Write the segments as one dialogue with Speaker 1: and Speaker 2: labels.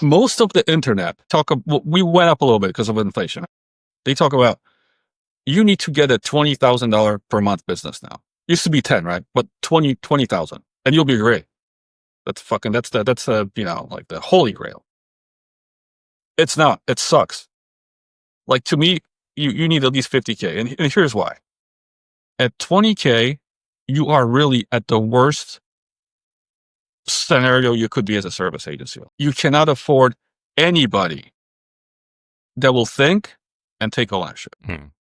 Speaker 1: most of the internet we went up a little bit because of inflation. They talk about you need to get a $20,000 per month business now. Used to be 10, right? But 20,000, and you'll be great. That's like the holy grail. It's not. It sucks. Like to me, you need at least 50K, and here's why. At 20K, you are really at the worst scenario you could be as a service agency. You cannot afford anybody that will think and take ownership.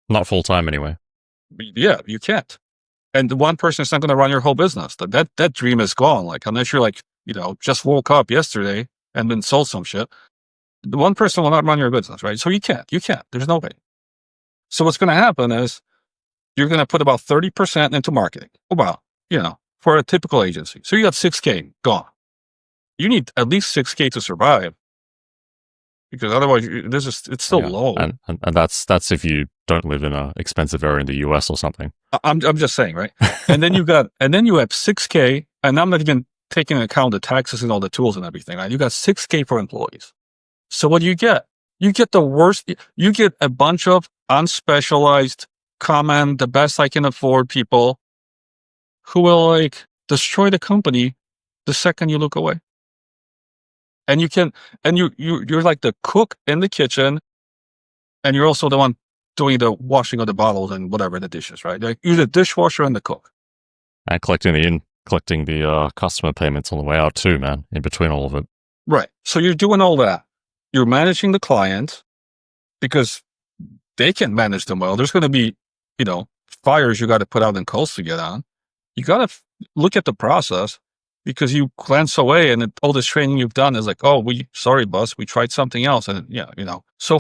Speaker 2: Not full time anyway.
Speaker 1: Yeah, you can't. And the one person is not going to run your whole business. That dream is gone. Like unless you're like, just woke up yesterday and then sold some shit, the one person will not run your business, right? So you can't. There's no way. So what's going to happen is you're going to put about 30% into marketing. About, for a typical agency. So you got 6K gone. You need at least 6K to survive. Because otherwise, it's still low.
Speaker 2: And that's if you don't live in an expensive area in the US or something.
Speaker 1: I'm just saying, right? And then you have 6K, and I'm not even taking into account the taxes and all the tools and everything, right? You got 6K for employees. So what do you get? You get the worst. You get a bunch of unspecialized, the best I can afford people who will like destroy the company the second you look away. And you're like the cook in the kitchen, and you're also the one doing the washing of the bottles and whatever, the dishes, right? Like you're the dishwasher and the cook.
Speaker 2: And collecting the customer payments on the way out too, man, in between all of it.
Speaker 1: Right. So you're doing all that. You're managing the client because they can manage them well. There's going to be, fires you got to put out and calls to get on. You got to look at the process. Because you glance away and all this training you've done is like, sorry, boss, we tried something else. And so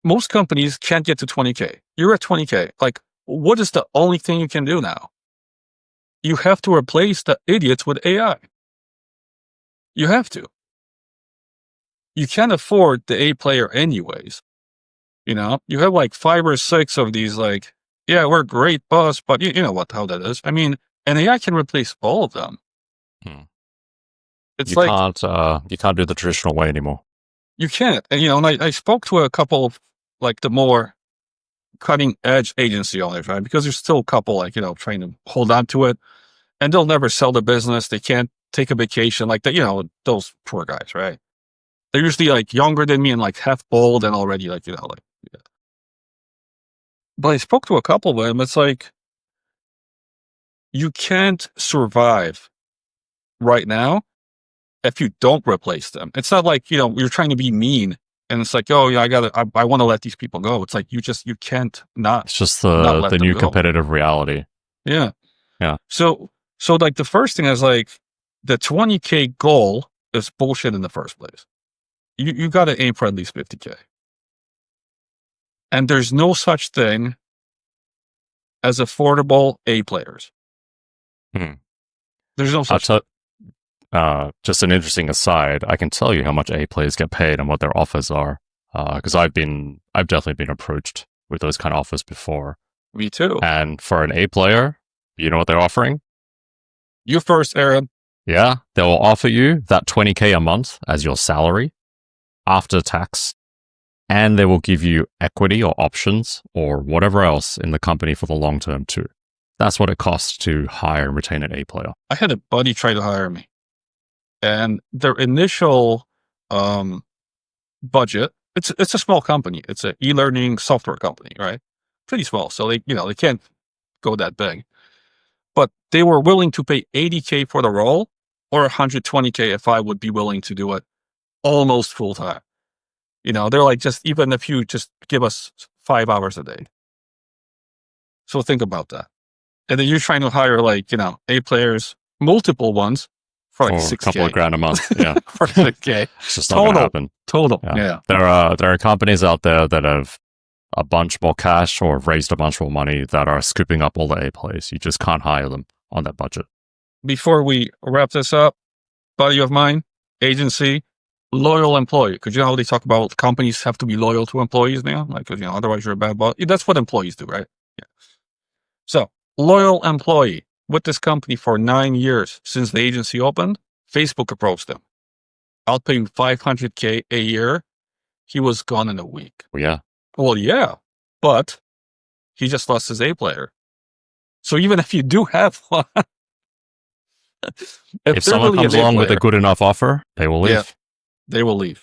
Speaker 1: most companies can't get to 20K. You're at 20K. Like, what is the only thing you can do now? You have to replace the idiots with AI. You have to. You can't afford the A player anyways. You have like 5 or 6 of these like, yeah, we're great, boss, but you know how that is. I mean, and AI can replace all of them. It's
Speaker 2: you can't do the traditional way anymore.
Speaker 1: You can't. And I spoke to a couple of like the more cutting edge agency owners, right? Because there's still a couple like, trying to hold on to it, and they'll never sell the business. They can't take a vacation like that, those poor guys, right? They're usually like younger than me and like half bald and already like, yeah. But I spoke to a couple of them. It's like, you can't survive right now if you don't replace them. It's not like, you're trying to be mean and it's like, oh yeah, I want to let these people go. It's like, you can't not.
Speaker 2: It's just the new competitive reality.
Speaker 1: Yeah.
Speaker 2: Yeah.
Speaker 1: So like the first thing is like the 20K goal is bullshit in the first place. You got to aim for at least 50K. And there's no such thing as affordable A players. There's no such thing.
Speaker 2: Just an interesting aside, I can tell you how much A players get paid and what their offers are. Because I've definitely been approached with those kind of offers before.
Speaker 1: Me too.
Speaker 2: And for an A player, you know what they're offering?
Speaker 1: You first, Aaron.
Speaker 2: Yeah, they will offer you that 20K a month as your salary after tax, and they will give you equity or options or whatever else in the company for the long term too. That's what it costs to hire and retain an A player.
Speaker 1: I had a buddy try to hire me, and their initial budget, it's a small company. It's an e-learning software company, right? Pretty small. So they can't go that big. But they were willing to pay 80K for the role or 120K if I would be willing to do it almost full time. They're like, just even if you just give us 5 hours a day. So think about that. And then you're trying to hire like, A players, multiple ones for like 6K.
Speaker 2: A couple of grand a month. Yeah.
Speaker 1: For 6K.
Speaker 2: It's just not going to happen.
Speaker 1: Total. Yeah.
Speaker 2: There are companies out there that have a bunch more cash or have raised a bunch more money that are scooping up all the A players. You just can't hire them on that budget. Before
Speaker 1: we wrap this up, buddy of mine, agency, loyal employee. Because you know how they talk about companies have to be loyal to employees now? Like, otherwise you're a bad boss. That's what employees do, right? Yeah. So, loyal employee with this company for 9 years since the agency opened. Facebook approached them. I'll pay him $500K a year. He was gone in a week.
Speaker 2: Well, yeah.
Speaker 1: Well, yeah, but he just lost his A player. So even if you do have one,
Speaker 2: If someone comes along with a good enough offer, they will leave.
Speaker 1: Yeah, they will leave.